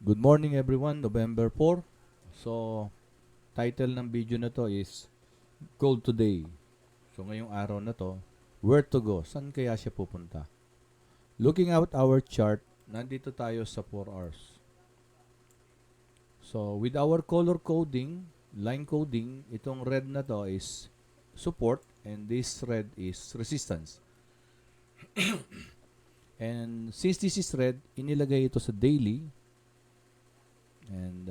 Good morning everyone, November 4. So, title ng video na to is Gold Today. So, ngayong araw na to, where to go? Saan kaya siya pupunta? Looking at our chart, nandito tayo sa 4 hours. So, with our color coding, line coding, itong red na to is support and this red is resistance. And since this is red, inilagay ito sa daily. And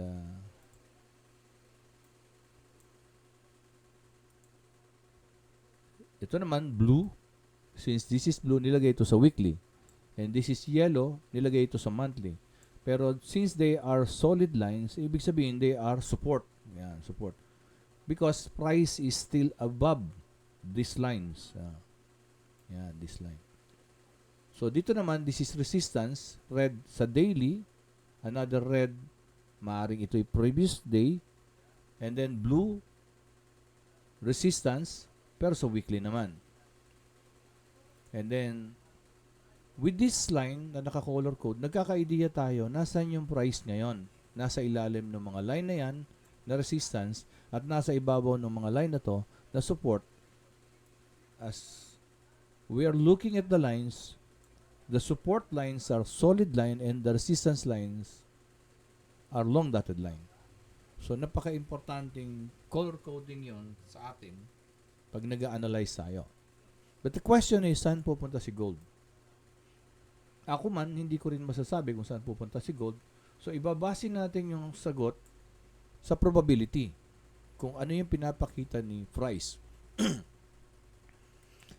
ito naman, blue. Since this is blue, nilagay ito sa weekly. And this is yellow, nilagay ito sa monthly. Pero since they are solid lines, ibig sabihin they are support. Yan, support. Because price is still above these lines. Yan, this line. So dito naman, this is resistance. Red sa daily. Another red, maaring ito yung previous day. And then blue, resistance. Pero sa weekly naman. And then, with this line na naka-color code, nagkaka-idea tayo nasan yung price ngayon. Nasa ilalim ng mga line na yan, na resistance, at nasa ibabaw ng mga line na to, na support. As we are looking at the lines, the support lines are solid line and the resistance lines are long dotted line. So, napaka-importanting color coding yon sa atin pag nag-a-analyze tayo. But the question is, saan pupunta si gold? Ako man, hindi ko rin masasabi kung saan pupunta si gold. So, ibabase natin yung sagot sa probability. Kung ano yung pinapakita ni Price.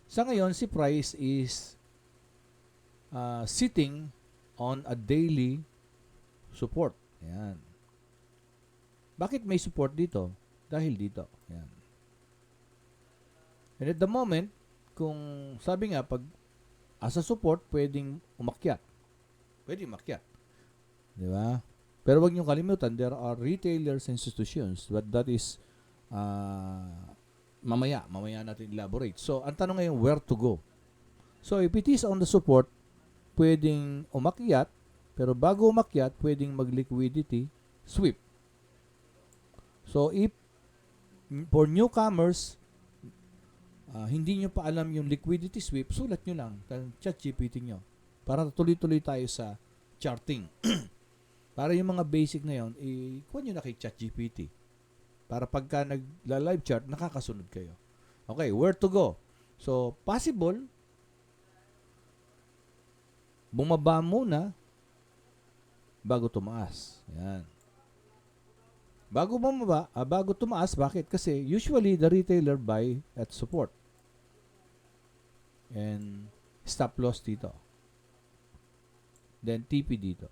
Sa ngayon, si Price is sitting on a daily support. Ayan. Bakit may support dito? Dahil dito. Ayan. And at the moment, kung sabi nga, pag as a support, pwedeng umakyat. Pwedeng umakyat. Di ba? Pero wag niyong kalimutan, there are retailers and institutions, but that is mamaya natin elaborate. So, ang tanong ngayon, where to go? So, if it is on the support, pwedeng umakyat, pero bago umakyat, pwedeng mag-liquidity sweep. So, if for newcomers, hindi nyo pa alam yung liquidity sweep, sulat nyo lang, ChatGPT nyo, para tuloy-tuloy tayo sa charting. Para yung mga basic na yun, kuha nyo na kay ChatGPT. Para pagka nagla-live chart, nakakasunod kayo. Okay, where to go? So, possible, bumaba muna bago tumaas. Yan. Bago tumaas, bakit? Kasi usually the retailer buy at support. And stop loss dito. Then TP dito.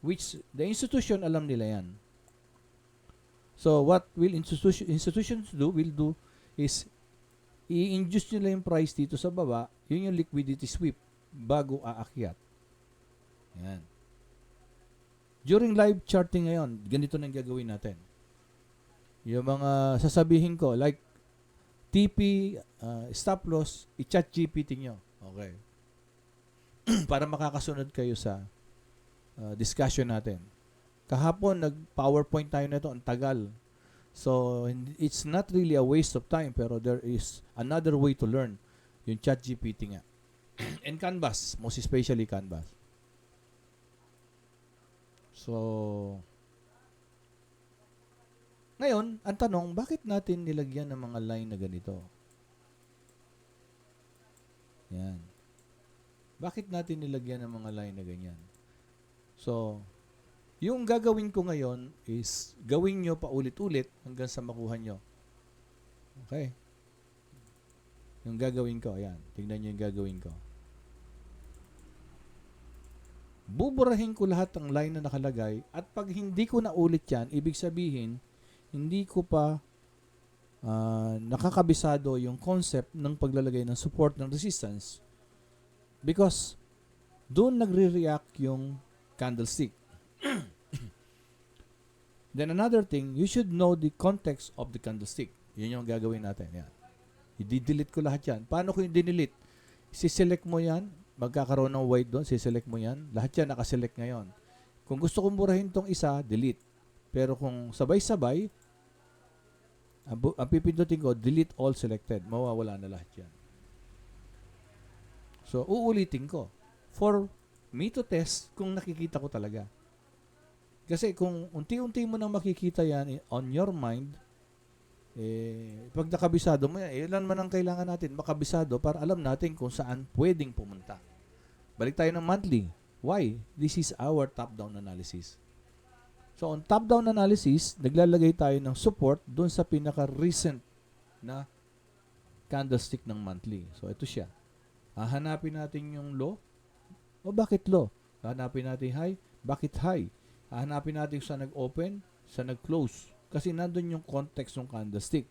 Which the institution alam nila yan. So what will institutions will do is i-induce nila yung price dito sa baba, yun yung liquidity sweep bago aakyat. Yan. During live charting ngayon, ganito nang gagawin natin. Yung mga sasabihin ko, like TP, stop loss, i-chat GPT nyo. Okay. Para makakasunod kayo sa discussion natin. Kahapon, nag-PowerPoint tayo na ito, ang tagal. So, it's not really a waste of time, pero there is another way to learn. Yung chat GPT nga. And Canvas, most especially Canvas. So, ngayon, ang tanong, bakit natin nilagyan ng mga line na ganito? Yan. Bakit natin nilagyan ng mga line na ganyan? So, yung gagawin ko ngayon is gawin nyo pa ulit-ulit hanggang sa makuha nyo. Okay? Yung gagawin ko, ayan. Tingnan nyo yung gagawin ko. Buburahin ko lahat ng line na nakalagay at pag hindi ko na ulit yan, ibig sabihin, hindi ko pa nakakabisado yung concept ng paglalagay ng support ng resistance because doon nagre-react yung candlestick. Then another thing, you should know the context of the candlestick. Yun yung gagawin natin. Yan. I-delete ko lahat yan. Paano ko yung dinelete? Si-select mo yan, magkakaroon ng white doon, siselect mo yan. Lahat yan nakaselect ngayon. Kung gusto kong burahin tong isa, delete. Pero kung sabay-sabay, ang pipindutin ko, delete all selected. Mawawala na lahat yan. So, uulitin ko. For me to test kung nakikita ko talaga. Kasi kung unti-unti mo nang makikita yan on your mind, pag nakabisado mo yan, ilan man ang kailangan natin makabisado para alam natin kung saan pwedeng pumunta. Balik tayo ng monthly. Why? This is our top-down analysis. So, on top-down analysis, naglalagay tayo ng support dun sa pinaka-recent na candlestick ng monthly. So, ito siya. Hahanapin natin yung low. O, bakit low? Hahanapin natin high. Bakit high? Hahanapin natin sa nag-open, sa nag-close. Kasi nandun yung context ng candlestick.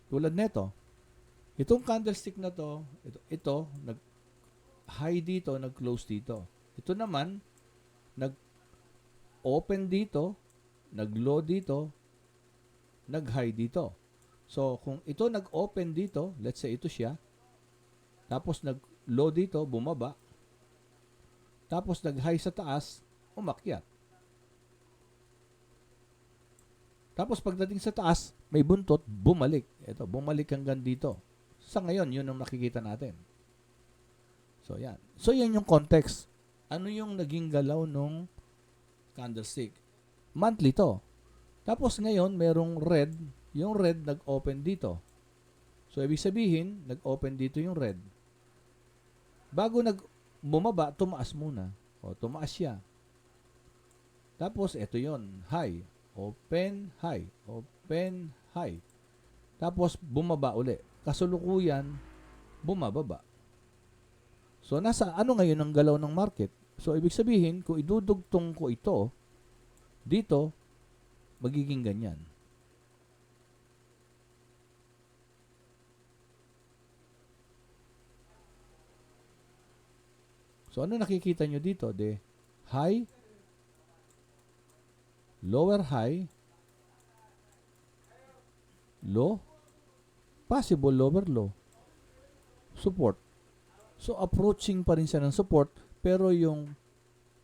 Tulad nito, itong candlestick na to, ito nag-high dito, nag-close dito. Ito naman, nag-open dito, nag-low dito, nag-high dito. So, kung ito nag-open dito, let's say ito siya, tapos nag-low dito, bumaba, tapos nag-high sa taas, umakyat. Tapos pagdating sa taas, may buntot, bumalik. Ito, bumalik hanggang dito. Sa ngayon, yun ang nakikita natin. So, yan. So, yan yung context. Ano yung naging galaw nung candlestick? Monthly to. Tapos ngayon, merong red. Yung red, nag-open dito. So, ibig sabihin, nag-open dito yung red. Bago bumaba, tumaas muna. O, tumaas siya. Tapos, ito yon high. Open, high. Open, high. Tapos, bumaba uli. Kasulukuyan, bumababa. So, nasa ano ngayon ang galaw ng market? So, ibig sabihin, kung idudugtong ko ito, dito, magiging ganyan. So, ano nakikita nyo dito? High, lower high, low, possible lower low, support. So, approaching pa rin siya ng support, pero yung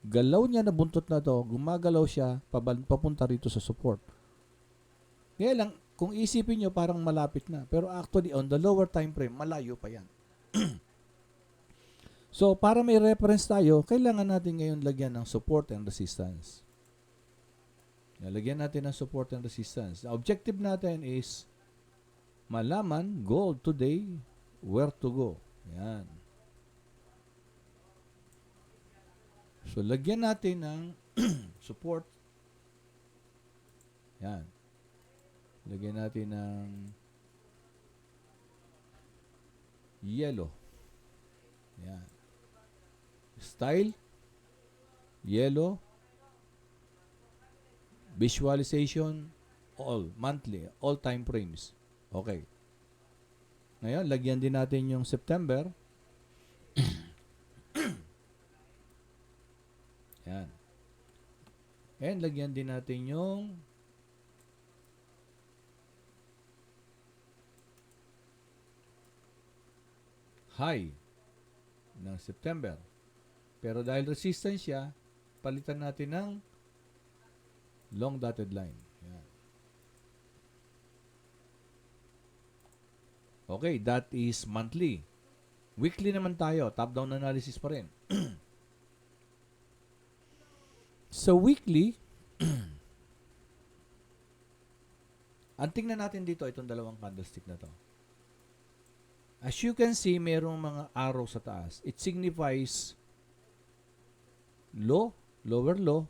galaw niya na buntot na to, gumagalaw siya papunta rito sa support. Kaya lang, kung isipin nyo, parang malapit na. Pero actually, on the lower time frame, malayo pa yan. So, para may reference tayo, kailangan natin ngayon lagyan ng support and resistance. Lagyan natin ng support and resistance. The objective natin is malaman, gold today, where to go. Yan. So, lagyan natin ng support. Yan. Lagyan natin ng yellow. Yan. Style, yellow, visualization, all, monthly, all time frames. Okay. Ngayon, lagyan din natin yung September. Yan. And lagyan din natin yung high ng September. Pero dahil resistance siya, palitan natin ng long dotted line. Yan. Okay, that is monthly. Weekly naman tayo. Top-down analysis pa rin. So, weekly, ang tingnan natin dito, itong dalawang candlestick na to. As you can see, mayroong mga arrow sa taas. It signifies low, lower low,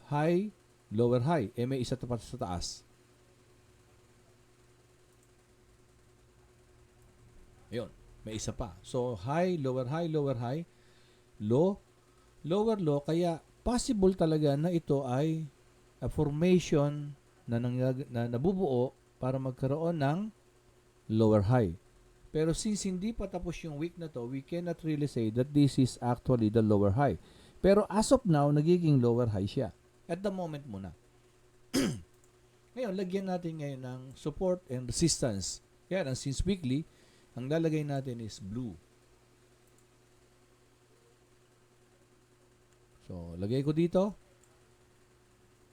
high, lower high. May isa pa sa taas. Ayun, may isa pa. So, high, lower high, lower high, low, lower low. Kaya, possible talaga na ito ay a formation na nabubuo para magkaroon ng lower high. Pero since hindi pa tapos yung week na to, we cannot really say that this is actually the lower high. Pero as of now, nagiging lower high siya. At the moment muna. Ngayon, lagyan natin ngayon ng support and resistance. Kaya since weekly, ang lalagay natin is blue. So, lagay ko dito.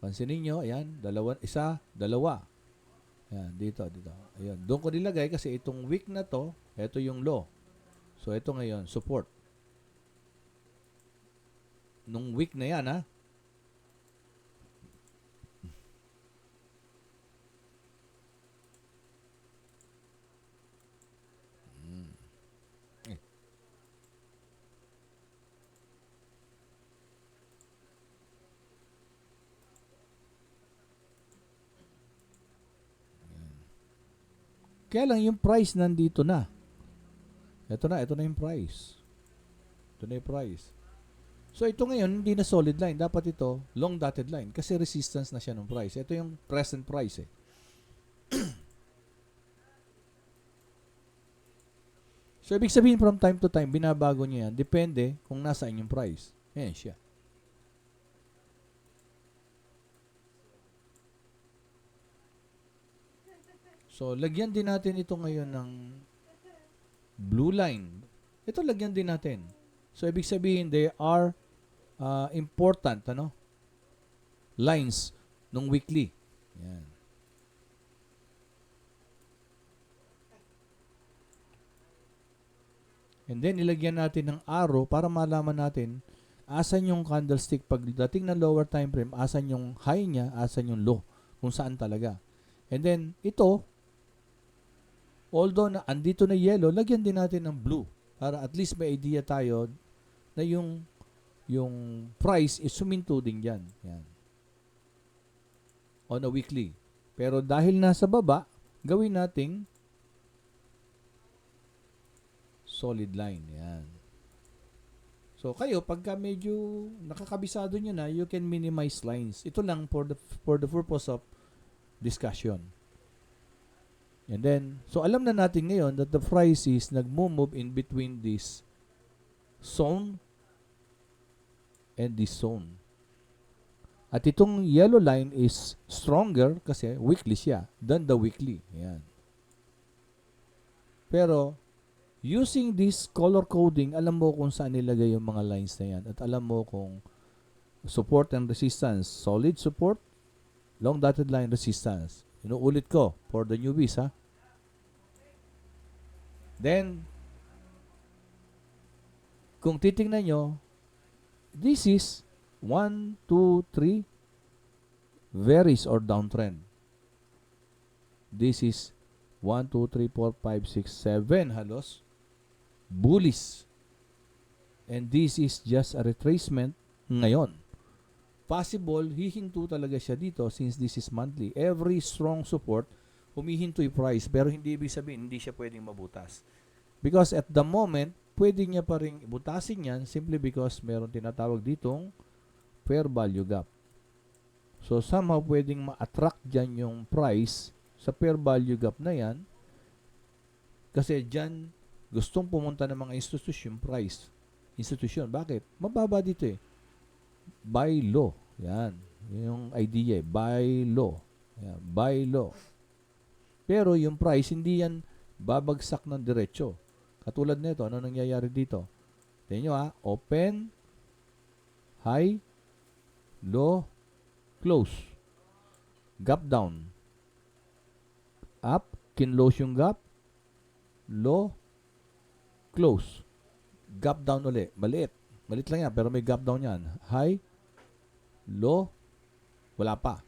Pansinin nyo, ayan, isa, dalawa. Ayan, dito. Ayan, doon ko nilagay kasi itong weak na to, ito yung low. So, ito ngayon, support. Nung weak na yan, ha? Kaya lang yung price nandito na. Ito na yung price. Ito na yung price. So ito ngayon hindi na solid line, dapat ito long dotted line kasi resistance na siya ng price. Ito yung present price eh. So ibig sabihin from time to time binabago niya yan, depende kung nasaan yung price. Ayan siya. So lagyan din natin ito ngayon ng blue line. Ito lagyan din natin. So ibig sabihin they are important lines nung weekly. Yan. And then ilagyan natin ng arrow para malaman natin asan yung candlestick pagdating ng lower time frame, asan yung high niya, asan yung low, kung saan talaga. And then ito, although na andito na yellow, lagyan din natin ng blue para at least may idea tayo na yung price is suminto din dyan. Yan. On a weekly. Pero dahil nasa baba, gawin nating solid line. Yan. So, kayo, pagka medyo nakakabisado nyo na, you can minimize lines. Ito lang for the purpose of discussion. And then, so alam na natin ngayon that the price is nag-move in between this zone and this zone. At itong yellow line is stronger kasi weekly siya than the weekly. Ayan. Pero, using this color coding, alam mo kung saan nilagay yung mga lines na yan. At alam mo kung support and resistance. Solid support, long dotted line resistance. Inuulit ko for the newbies, ha? Then, kung titingnan nyo, this is 1, 2, 3 varies or downtrend. This is 1, 2, 3, 4, 5, 6, 7 halos bullish. And this is just a retracement ngayon. Possible, hihinto talaga siya dito since this is monthly. Every strong support, humihinto yung price. Pero hindi ibig sabihin, hindi siya pwedeng mabutas. Because at the moment, pwede niya pa rin butasin yan simply because meron tinatawag ditong fair value gap. So, somehow pwedeng ma-attract dyan yung price sa fair value gap na yan kasi dyan gustong pumunta ng mga institution price. Institution. Bakit? Mababa dito eh. Buy low. Yan. Yung idea eh. Buy low. Yan. Buy low. Pero yung price, hindi yan babagsak ng diretso. Katulad nito, ano nangyayari dito? Tingnan nyo ha. Open, high, low, close. Gap down. Up, kinlose yung gap. Low, close. Gap down ulit. Maliit. Maliit lang yan, pero may gap down yan. High, low, wala pa.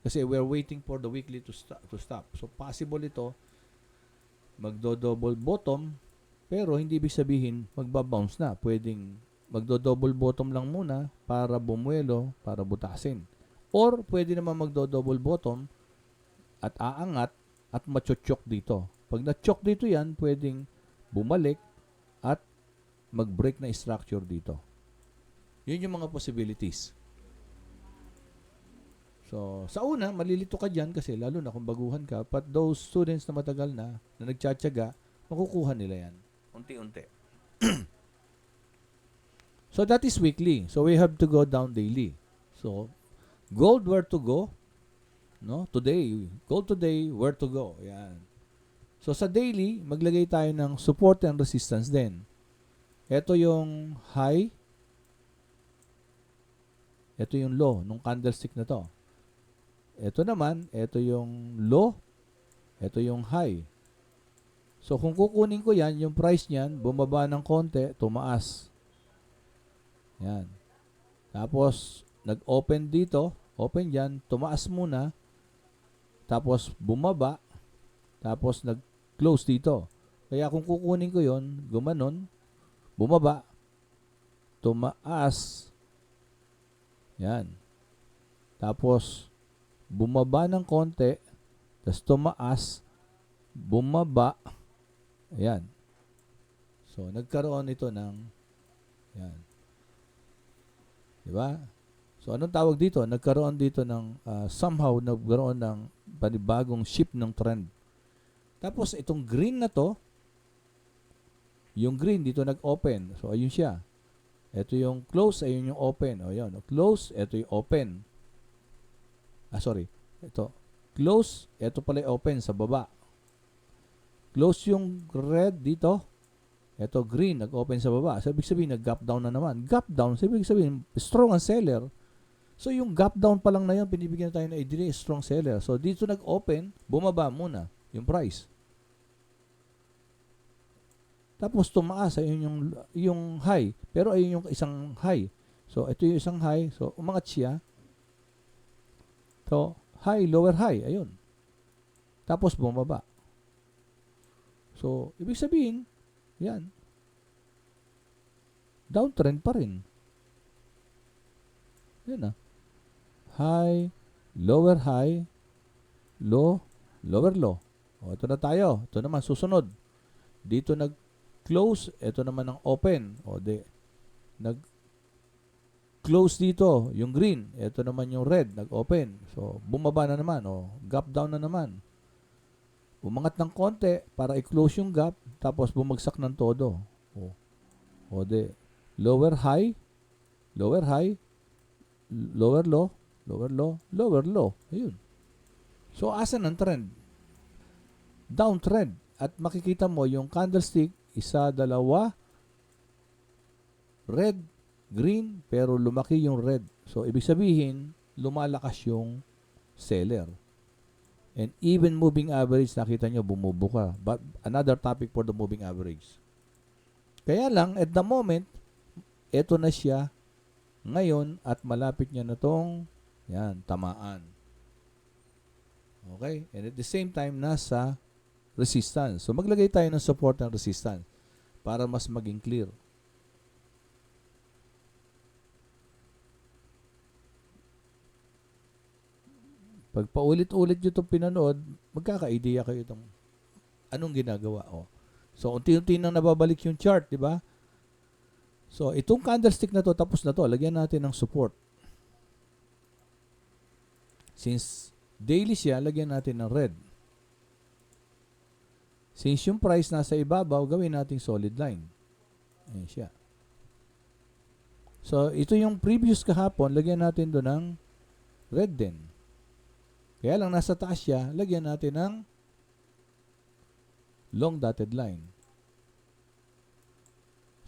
Kasi we're waiting for the weekly to stop. So, possible ito, magdo-double bottom, pero hindi ibig sabihin, magbabounce na. Pwedeng magdo-double bottom lang muna para bumuelo, para butasin. Or, pwede naman magdo-double bottom at aangat at machochok dito. Pag na-choke dito yan, pwedeng bumalik at mag-break na structure dito. Yun yung mga possibilities. So, sa una, malilito ka dyan kasi lalo na kung baguhan ka. But those students na matagal na nagtsatsaga, makukuha nila yan. Unti-unti. So, that is weekly. So, we have to go down daily. So, gold where to go? No? Today. Gold today, where to go? Yan. So, sa daily, maglagay tayo ng support and resistance din. Ito yung high, Ito yung low nung candlestick na to. Ito naman, ito yung low, ito yung high. So, kung kukunin ko yan, yung price niyan, bumaba ng konti, tumaas. Yan. Tapos, nag-open dito, open dyan, tumaas muna, tapos bumaba, tapos nag-close dito. Kaya kung kukunin ko yon, gumanon, bumaba, tumaas, yan. Tapos, bumaba ng konti, tapos tumaas, bumaba, ayan. So, nagkaroon ito ng, yan. Diba? So, anong tawag dito? Nagkaroon dito ng, somehow, nagkaroon ng panibagong shift ng trend. Tapos, itong green na to, yung green dito nag-open. So, ayun siya. Ito yung close, ayun yung open. O, yun. Close, ito yung open. Sorry. Ito. Close, ito pala yung open sa baba. Close yung red dito. Ito green, nag-open sa baba. So, ibig sabihin, nag-gap down na naman. Gap down, so ibig sabihin, strong ang seller. So, yung gap down pa lang na yun, pinibigyan tayo na idea, strong seller. So, dito nag-open, bumaba muna yung price. Tapos, tumaas, ayun yung high. Pero, ayun yung isang high. So, ito yung isang high. So, umangat siya. So, high, lower high. Ayun. Tapos, bumaba. So, ibig sabihin, yan. Downtrend pa rin. Yan high, low, lower low. O, ito na tayo. Ito naman, susunod. Dito nag-close. Ito naman ang open. O, nag-close dito, yung green. Ito naman yung red, nag-open. So, bumaba na naman. O, gap down na naman. Umangat ng konti para i-close yung gap. Tapos, bumagsak ng todo. O, lower high, lower low, lower low. Ayun. So, asan ang trend? Downtrend. At makikita mo yung candlestick, isa, dalawa, red, green, pero lumaki yung red. So, ibig sabihin, lumalakas yung seller. And even moving average, nakita nyo, bumubuka. But another topic for the moving average. Kaya lang, at the moment, eto na siya ngayon at malapit niya na tong yan, tamaan. Okay? And at the same time, nasa resistance. So, maglagay tayo ng support ng resistance para mas maging clear. Pag paulit-ulit nyo itong pinanood, magkaka-idea kayo itong anong ginagawa. So, unti-unti nang nababalik yung chart, di ba? So, itong candlestick na to, tapos na to, lagyan natin ng support. Since daily siya, lagyan natin ng red. Since yung price nasa ibabaw, gawin natin solid line. Ayan siya. So, ito yung previous kahapon, lagyan natin doon ng red din. Kaya lang nasa taas siya, lagyan natin ng long dotted line.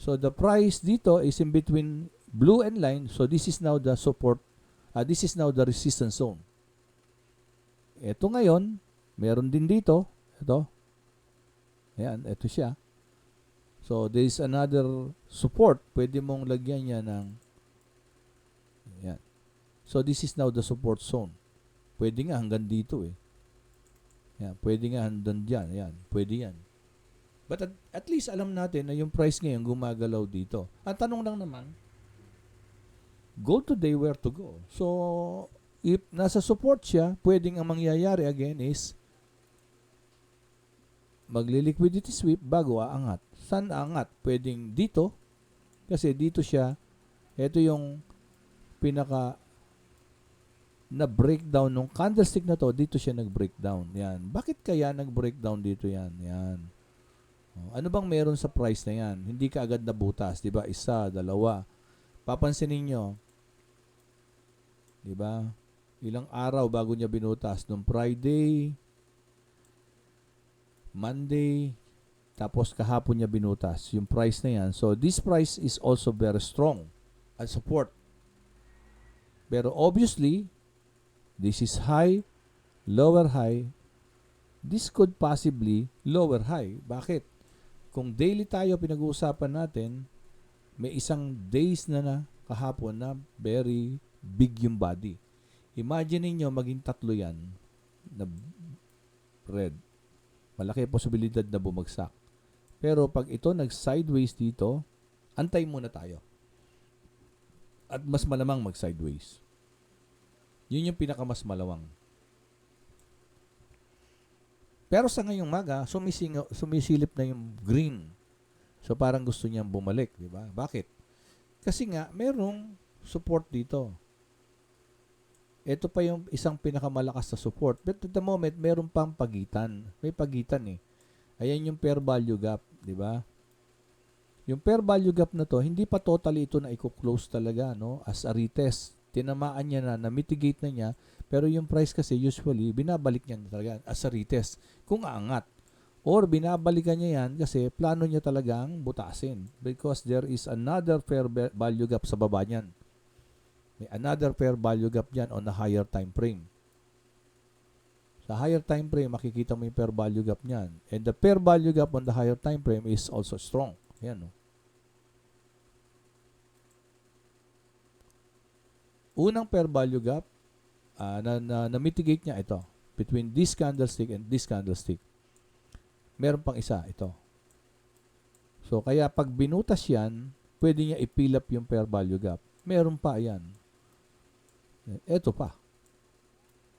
So, the price dito is in between blue and line. So, this is now the support. This is now the resistance zone. Ito ngayon, meron din dito. Ito. Ayan, ito siya. So, there is another support. Pwede mong lagyan niya ng ayan. So, this is now the support zone. Pwede nga hanggang dito eh. Ayan, pwede nga hanggang dyan. Ayan, pwede yan. But at least alam natin na yung price ngayon gumagalaw dito. Ang tanong lang naman, go today, where to go? So, if nasa support siya, pwedeng ang mangyayari again is magli-liquidity sweep bago aangat. Saan aangat? Pwedeng dito, kasi dito siya, ito yung pinaka na breakdown ng candlestick na to, dito siya nag-breakdown. Yan. Bakit kaya nag-breakdown dito yan? Yan. Ano bang meron sa price na yan? Hindi ka agad nabutas, di ba? Isa, dalawa. Papansinin nyo, di ba? Ilang araw bago niya binutas? Nung Friday, Monday, tapos kahapon niya binutas. Yung price na yan. So, this price is also very strong as support. Pero obviously, this is high, lower high. This could possibly lower high. Bakit? Kung daily tayo pinag-uusapan natin, may isang days na kahapon na very big yung body. Imagine niyo maging tatlo yan na red. Malaki posibilidad na bumagsak. Pero pag ito nag-sideways dito, antay muna tayo. At mas malamang mag-sideways. Yun yung pinakamas malawang. Pero sa ngayong maga, sumisilip na yung green. So parang gusto niyang bumalik, di ba? Bakit? Kasi nga, merong support dito. Ito pa yung isang pinakamalakas na support. But at the moment, meron pang pagitan. May pagitan eh. Ayan yung fair value gap, di ba? Yung fair value gap na to, hindi pa totally ito na i-close talaga, no? As a retest. Tinamaan niya na-mitigate na niya, pero yung price kasi usually, binabalik niya talaga as a retest. Kung aangat. Or binabalikan niya yan kasi plano niya talagang butasin. Because there is another fair value gap sa baba niyan. May another fair value gap dyan on the higher time frame. Sa higher time frame, makikita mo yung fair value gap niyan. And the fair value gap on the higher time frame is also strong. Ayan, no? Unang fair value gap, na-mitigate niya ito. Between this candlestick and this candlestick. Meron pang isa, ito. So, kaya pag binutas yan, pwede niya i-fill up yung fair value gap. Meron pa yan. Ito pa.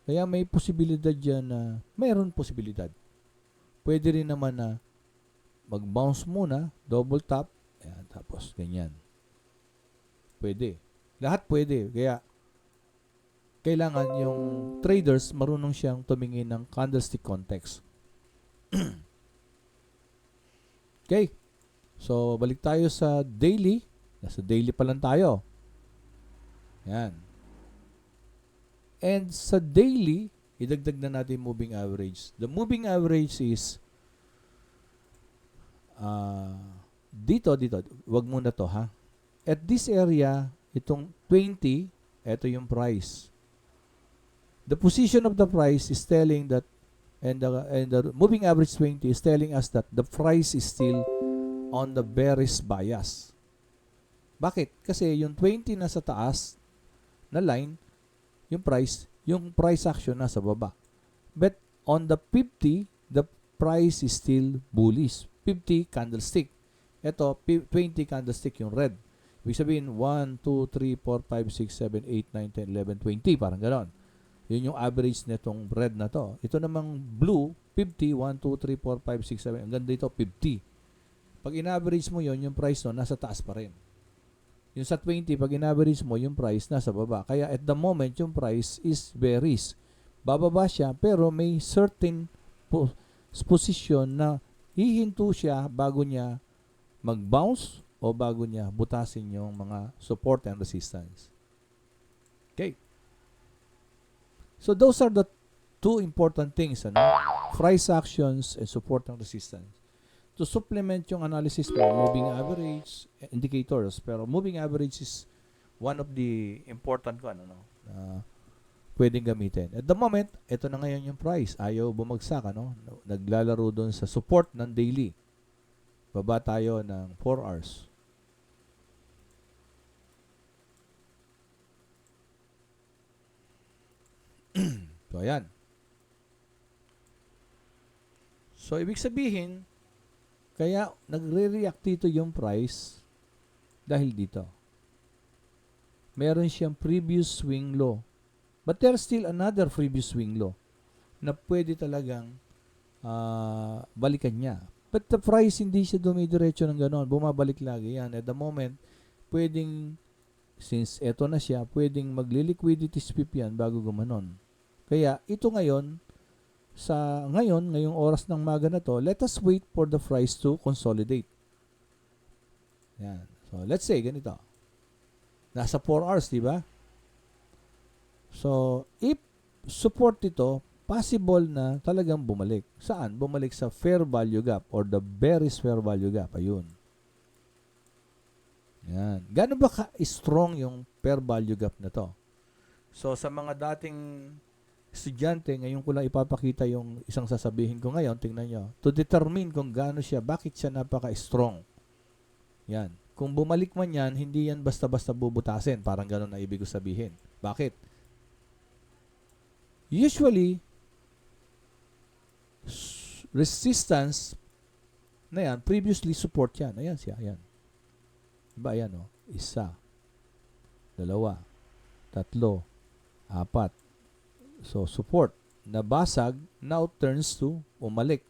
Kaya may posibilidad dyan na, mayroon posibilidad. Pwede rin naman na mag-bounce muna, double tap, ayan, tapos ganyan. Pwede. Lahat pwede. Kaya, kailangan yung traders marunong siyang tumingin ng candlestick context. Okay. So, balik tayo sa daily. Nasa daily pa lang tayo. Yan. And sa daily, idagdag na natin moving average. The moving average is dito. Wag muna to, ha? At this area, itong 20, ito yung price. The position of the price is telling that, and the moving average 20 is telling us that the price is still on the bearish bias. Bakit? Kasi yung 20 nasa taas na line, yung price action nasa baba. But on the 50, the price is still bullish. 50 candlestick. Ito, 20 candlestick yung red. Ibig sabihin, 1, 2, 3, 4, 5, 6, 7, 8, 9, 10, 11, 20. Parang ganon. Yun yung average nitong red na to. Ito namang blue, 50, 1, 2, 3, 4, 5, 6, 7. Ang ganda ito, 50. Pag in-average mo yun, yung price no, nasa taas pa rin. Yung sa 20, pag in-average mo, yung price nasa baba. Kaya at the moment, yung price is bearish. Bababa siya, pero may certain position na hihinto siya bago niya mag-bounce o bago niya butasin yung mga support and resistance. Okay. So those are the two important things, ano? Price actions and support and resistance. To supplement yung analysis mo, moving average indicators, pero moving average is one of the important pwedeng gamitin. At the moment, ito na ngayon yung price. Ayaw bumagsak, ano? Naglalaro doon sa support ng daily. Baba tayo ng 4 hours. So, ayan. So, ibig sabihin, kaya nagre-react dito yung price dahil dito. Meron siyang previous swing low. But there's still another previous swing low na pwede talagang balikan niya. But the price, hindi siya dumidiretso ng gano'n. Bumabalik lagi yan. At the moment, pwedeng, since eto na siya, pwedeng magli-liquidity sweep yan bago gumanon. Kaya, ito ngayon, ngayong oras ng maga na to, let us wait for the price to consolidate. Yan. So, let's say, ganito. Nasa 4 hours, di ba? So, if support ito, possible na talagang bumalik. Saan? Bumalik sa fair value gap or the bearish fair value gap. Ayun. Yan. Gano'n ba ka-strong yung fair value gap na to? So, sa mga dating estudyante, ngayon ko lang ipapakita yung isang sasabihin ko ngayon. Tingnan nyo. To determine kung gaano siya, bakit siya napaka-strong. Yan. Kung bumalik man yan, hindi yan basta-basta bubutasin. Parang ganun na ibig ko sabihin. Bakit? Usually, resistance na yan, previously support yan. Ayan siya, ayan. Diba, ayan o. Isa, dalawa, tatlo, apat. So, support. Nabasag, now turns to umalik.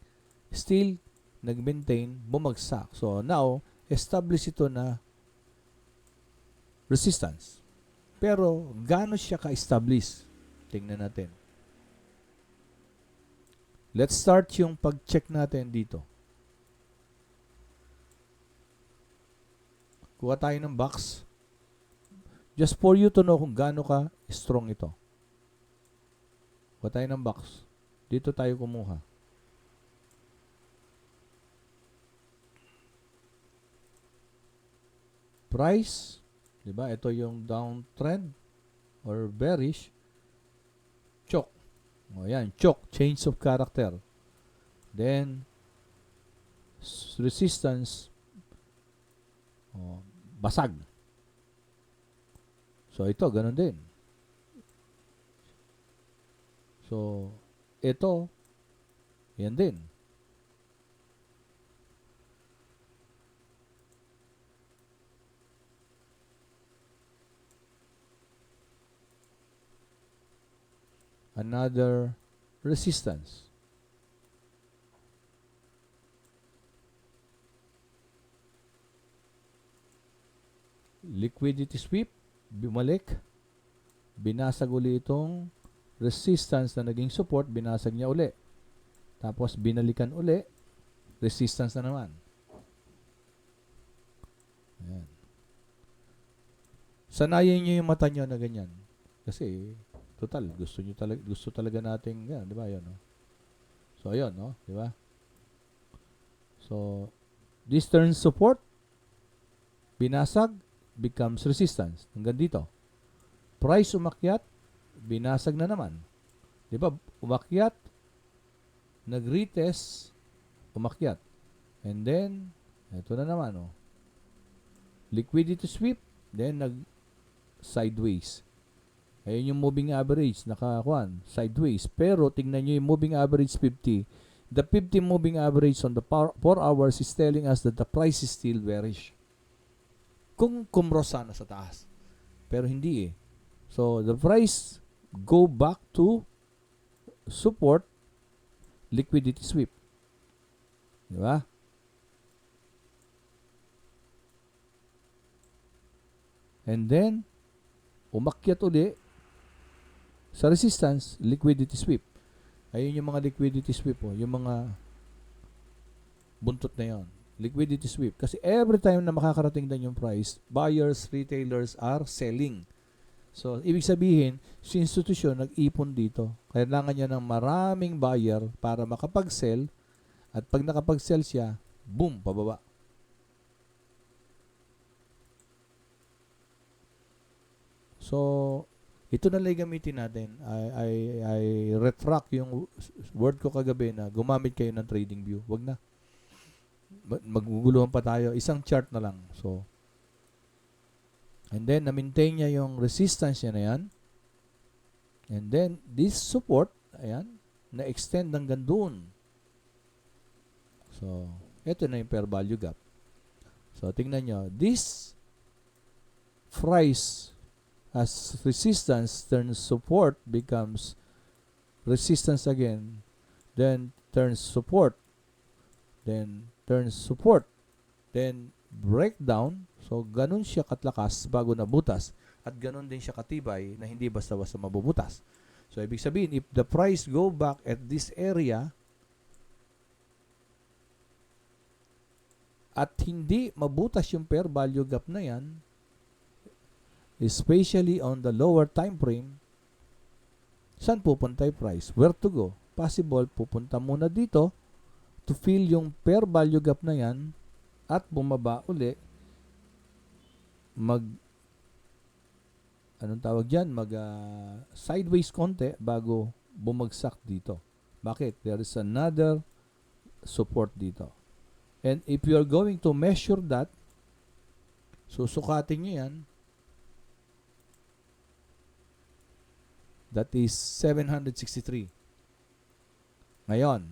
Still, nag-maintain, bumagsak. So, now, establish ito na resistance. Pero, gaano siya ka-establish? Tingnan natin. Let's start yung pag-check natin dito. Kuha tayo ng box. Just for you to know kung gaano ka strong ito. Kuha tayo ng box. Dito tayo kumuha. Price. Diba? Ito yung downtrend or bearish. Choke. O yan. Choke. Change of character. Then, resistance. Basag. So, ito, ganun din. So, ito, yan din. Another resistance. Liquidity sweep, bumalik, binasag uli itong resistance na naging support, binasag niya uli. Tapos binalikan uli, resistance na naman. Ayan. Sanayin niyo yung mata niyo na ganyan. Kasi, total, gusto talaga nating, yan, di ba, yun, no? So, ayun, no? Di ba? So, this turns support, binasag, becomes resistance. Hanggang dito. Price umakyat, binasag na naman. Di ba? Umakyat, nag-retest, umakyat. And then, ito na naman, oh. Liquidity sweep, then nag-sideways. Ayun yung moving average, nakakuan, sideways. Pero, tingnan nyo yung moving average 50. The 50 moving average on the 4 hours is telling us that the price is still bearish. Kung kumrosa na sa taas. Pero hindi eh. So, the price go back to support liquidity sweep. Di ba? And then, umakyat uli sa resistance, liquidity sweep. Ayun yung mga liquidity sweep po. Yung mga buntot na yon. Liquidity sweep. Kasi every time na makakarating din yung price, buyers, retailers are selling. So, ibig sabihin, si institusyon nag-ipon dito. Kailangan niya ng maraming buyer para makapag-sell. At pag nakapag-sell siya, boom, pababa. So, ito na lang gamitin natin. I retract yung word ko kagabi na gumamit kayo ng trading view. Wag na. Maguguluhan pa tayo. Isang chart na lang. So, and then, na-maintain niya yung resistance niya na yan. And then, this support, ayan, na-extend hanggang doon. So, ito na yung fair value gap. So, tingnan nyo. This price as resistance turns support becomes resistance again. Then, turns support. Then, turns support. Then, breakdown. So, ganun siya katlakas bago nabutas. At ganun din siya katibay na hindi basta-basta mabubutas. So, ibig sabihin, if the price go back at this area at hindi mabutas yung fair value gap na yan, especially on the lower time frame, saan pupunta yung price? Where to go? Possible, pupunta muna dito to fill yung fair value gap na yan at bumaba uli anong tawag dyan, sideways konti bago bumagsak dito. Bakit? There is another support dito. And if you are going to measure that, susukatin nyo yan, that is 763. Ngayon,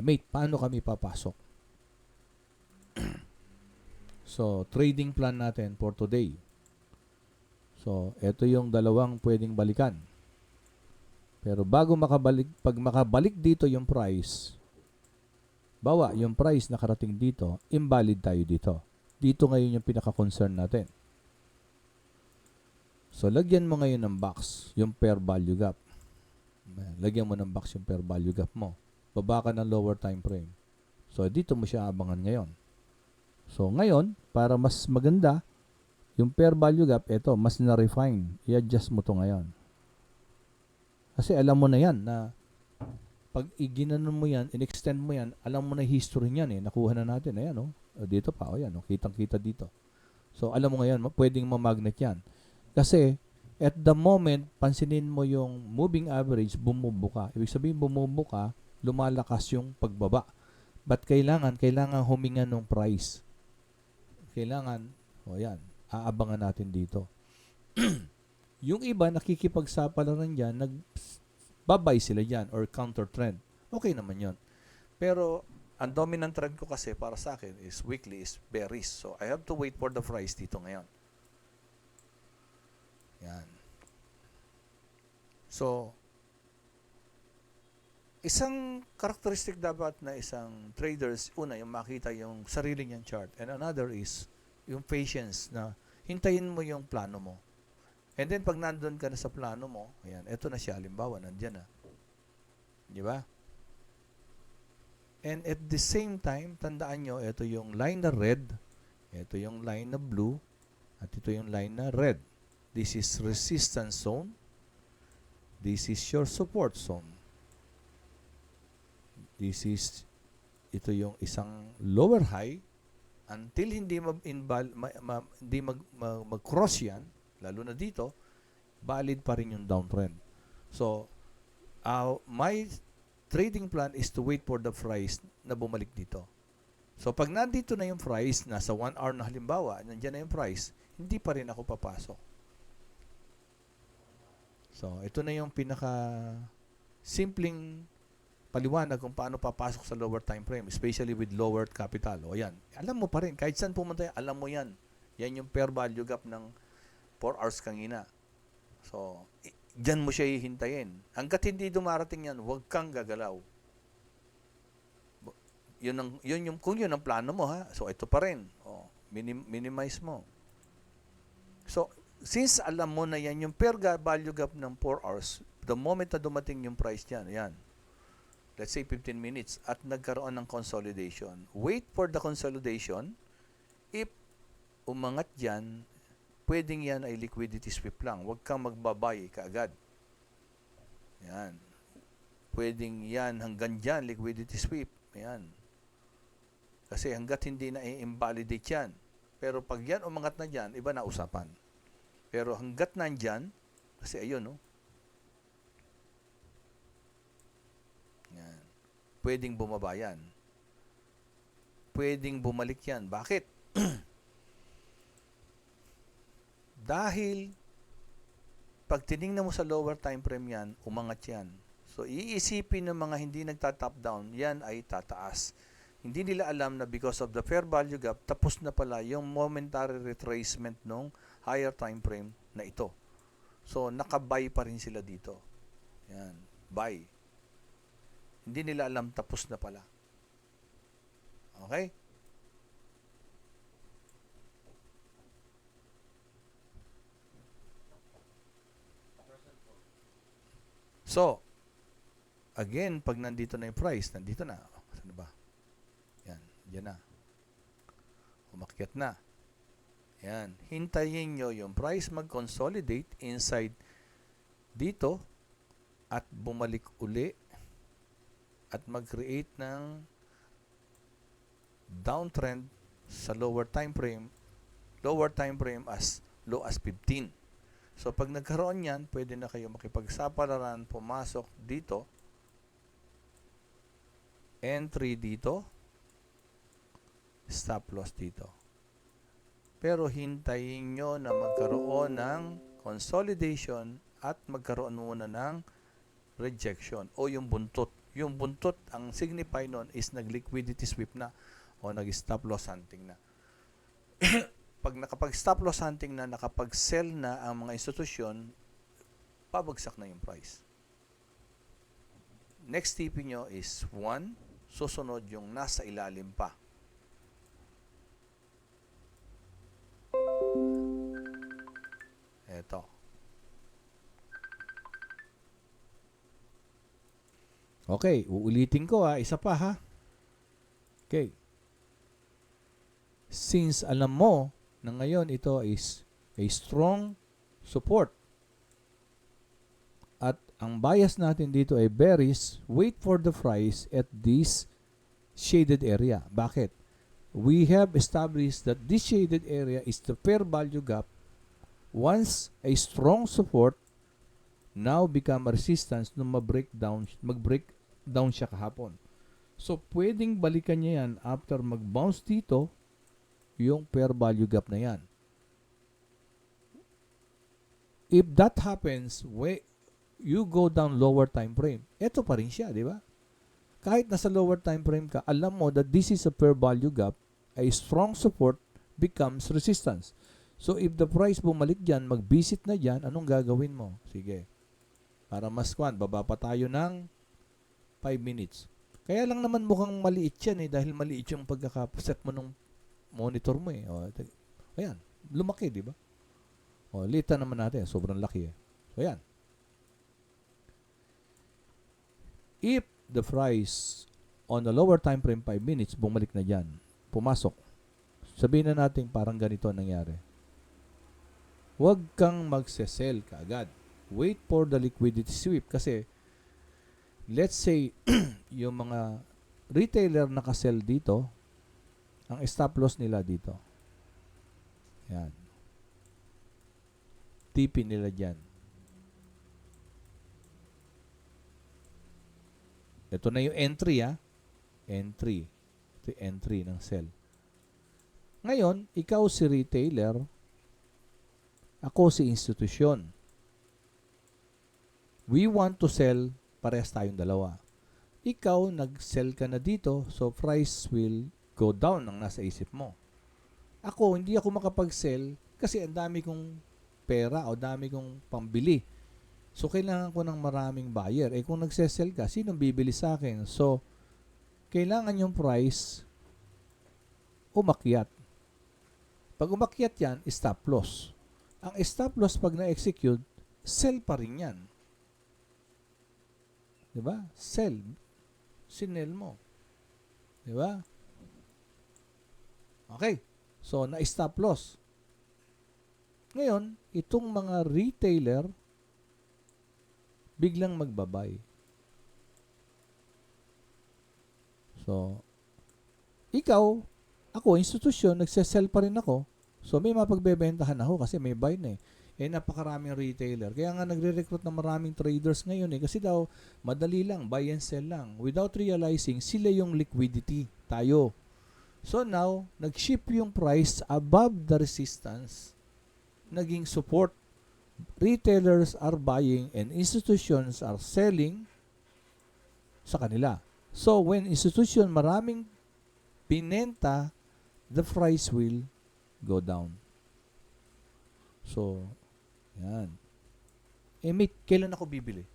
mate, paano kami papasok? So, trading plan natin for today. So, ito yung dalawang pwedeng balikan. Pero bago pag makabalik dito yung price, yung price nakarating dito, invalid tayo dito. Dito ngayon yung pinaka-concern natin. So, lagyan mo ngayon ng box, yung fair value gap. Lagyan mo ng box yung fair value gap mo. Baba ka ng lower time frame. So, dito mo siya abangan ngayon. So, ngayon, para mas maganda, yung fair value gap, ito, mas na-refine. I-adjust mo to ngayon. Kasi alam mo na yan na pag iginanon mo yan, in-extend mo yan, alam mo na history niyan eh. Nakuha na natin. Ayan, oh. Dito pa, ayan, oh. Kitang-kita dito. So, alam mo ngayon, pwedeng ma-magnet yan. Kasi, at the moment, pansinin mo yung moving average, bumubuka. Ibig sabihin, bumubuka, lumalakas yung pagbaba. But kailangan huminga ng price. Kailangan, yan, aabangan natin dito. Yung iba, nakikipagsapalaran dyan, nagbabay sila dyan, or counter trend. Okay naman yon. Pero, ang dominant trend ko kasi para sa akin is weekly, is bearish. So, I have to wait for the price dito ngayon. Yan. So, isang karakteristik dapat na isang traders, una, yung makita yung sarili niyang chart. And another is yung patience na hintayin mo yung plano mo. And then, pag nandun ka na sa plano mo, ayan, eto na siya, halimbawa, nandyan na. Di ba? And at the same time, tandaan nyo, ito yung line na red, ito yung line na blue, at ito yung line na red. This is resistance zone. This is your support zone. Ito yung isang lower high, until hindi mag-cross yan, lalo na dito, valid pa rin yung downtrend. So, my trading plan is to wait for the price na bumalik dito. So, pag nandito na yung price, nasa 1 hour na halimbawa, nandiyan na yung price, hindi pa rin ako papasok. So, ito na yung simpleng paliwanag kung paano papasok sa lower time frame, especially with lower capital. O yan, alam mo pa rin, kahit saan pumunta, alam mo yan. Yan yung fair value gap ng 4 hours kanina. So, dyan mo siya hihintayin. Hanggat hindi dumarating yan, huwag kang gagalaw. Kung yun ang plano mo, ha? So, ito pa rin. O, minimize mo. So, since alam mo na yan, yung fair value gap ng 4 hours, the moment na dumating yung price dyan, yan, let's say 15 minutes, at nagkaroon ng consolidation. Wait for the consolidation. If umangat dyan, pwedeng yan ay liquidity sweep lang. Huwag kang magbabay kaagad. Yan. Pwedeng yan hanggang dyan, liquidity sweep. Yan. Kasi hanggat hindi na i-invalidate yan. Pero pag yan umangat na dyan, iba na usapan. Pero hanggat nandyan, kasi ayun, no? Yan. Pwedeng bumaba yan. Pwedeng bumalik yan. Bakit? Dahil pag tinignan mo sa lower time frame yan, umangat yan. So, iisipin ng mga hindi nagta-top down, yan ay tataas. Hindi nila alam na because of the fair value gap, tapos na pala yung momentary retracement ng higher time frame na ito. So, nakabuy pa rin sila dito. Yan, buy. Hindi nila alam tapos na pala. Okay? So, again, pag nandito na yung price, nandito na. Saan ba? Yan, yan na. Umakyat na. Yan. Hintayin nyo yung price mag-consolidate inside dito at bumalik uli at mag-create ng downtrend sa lower time frame as low as 15. So, pag nagkaroon yan, pwede na kayo makipagsapalaran, pumasok dito, entry dito, stop loss dito. Pero hintayin nyo na magkaroon ng consolidation at magkaroon muna ng rejection o yung buntot. Yung buntot, ang signify nun is nag-liquidity sweep na o nag-stop loss hunting na. Pag nakapag-stop loss hunting na, nakapag-sell na ang mga institusyon, pabagsak na yung price. Next tip nyo is 1, susunod yung nasa ilalim pa. Eto. Okay, uulitin ko isa pa ha. Okay. Since alam mo na ngayon ito is a strong support at ang bias natin dito ay bearish, wait for the price at this shaded area. Bakit? We have established that this shaded area is the fair value gap. Once a strong support, now become a resistance nung mag-break down siya kahapon. So, pwedeng balikan niya yan after mag-bounce dito, yung fair value gap na yan. If that happens, you go down lower time frame. Ito pa rin siya, di ba? Kahit nasa lower time frame ka, alam mo that this is a fair value gap, a strong support becomes resistance. So, if the price bumalik dyan, mag-visit na dyan, anong gagawin mo? Sige. Para mas baba pa tayo ng 5 minutes. Kaya lang naman mukhang maliit yan dahil maliit yung pagkakaset mo ng monitor mo O, ayan, lumaki, di ba? O, lita naman natin, sobrang laki So, ayan. If the price on the lower time frame 5 minutes, bumalik na dyan, pumasok, sabihin na natin parang ganito nangyari. Huwag kang magse-sell kaagad. Wait for the liquidity sweep kasi let's say yung mga retailer naka-sell dito, ang stop loss nila dito. Yan. TP nila dyan. Ito na yung entry Entry. Ito yung entry ng sell. Ngayon, ikaw si retailer, ako si institusyon. We want to sell, parehas tayong dalawa. Ikaw, nag-sell ka na dito, so price will go down ang nasa isip mo. Ako, hindi ako makapag-sell kasi ang dami kong pera o dami kong pambili. So, kailangan ko ng maraming buyer. Kung nagse-sell ka, sinong bibili sa akin? So, kailangan yung price umakyat. Pag umakyat yan, stop loss. Ang stop loss pag na-execute, sell pa rin yan. Diba? Sell. Sinel mo. Diba? Okay. So, na-stop loss. Ngayon, itong mga retailer, biglang magbabay. So, ikaw, ako, institusyon, nagsesell pa rin ako. So, may mapagbebentahan ako kasi may buy na napakaraming retailer. Kaya nga nagre-recruit ng maraming traders ngayon kasi daw, madali lang, buy and sell lang. Without realizing, sila yung liquidity. Tayo. So now, nag-shift yung price above the resistance. Naging support. Retailers are buying and institutions are selling sa kanila. So, when institution maraming pinenta, the price will go down. So, yan. Kailan ako bibili?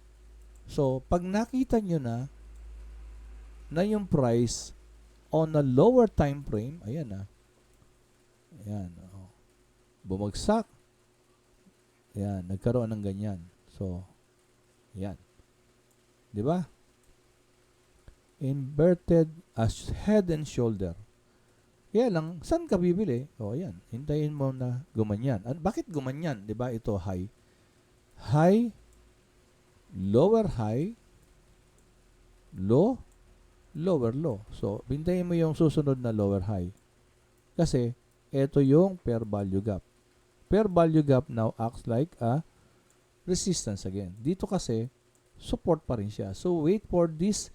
So, pag nakita nyo na yung price on a lower time frame, ayan ayan. Bumagsak. Ayan, nagkaroon ng ganyan. So, ayan. Di ba? Inverted as head and shoulder. Kaya lang, saan ka bibili? Ayan. Hintayin mo na gumanyan. Bakit gumanyan? Di ba? Ito high. High, lower high, low, lower low. So, hintayin mo yung susunod na lower high. Kasi, ito yung fair value gap. fair value gap now acts like a resistance again. Dito kasi, support pa rin siya. So, wait for this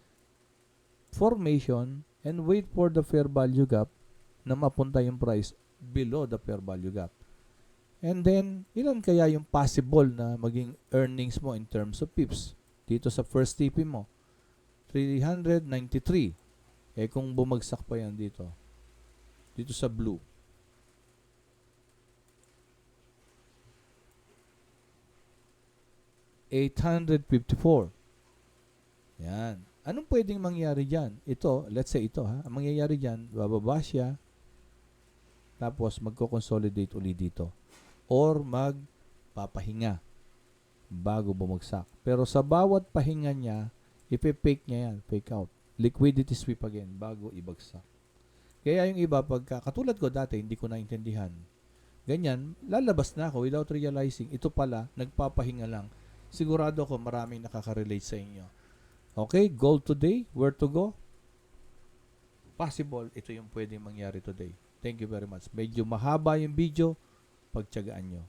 formation and wait for the fair value gap na mapunta yung price below the fair value gap. And then, ilan kaya yung possible na maging earnings mo in terms of pips? Dito sa first TP mo, 393. Eh kung bumagsak pa yan dito sa blue, 854. Yan. Anong pwedeng mangyari dyan? Ito, let's say ito ha. Ang mangyayari dyan, bababa siya, tapos magko-consolidate uli dito. Or magpapahinga bago bumagsak. Pero sa bawat pahinga niya, ipe-fake niya yan, fake out. Liquidity sweep again bago ibagsak. Kaya yung iba, katulad ko dati, hindi ko naintindihan. Ganyan, lalabas na ako without realizing, ito pala, nagpapahinga lang. Sigurado ko maraming nakaka-relate sa inyo. Okay, goal today, where to go? Possible, ito yung pwedeng mangyari today. Thank you very much. Medyo mahaba yung video, pagtiyagaan nyo.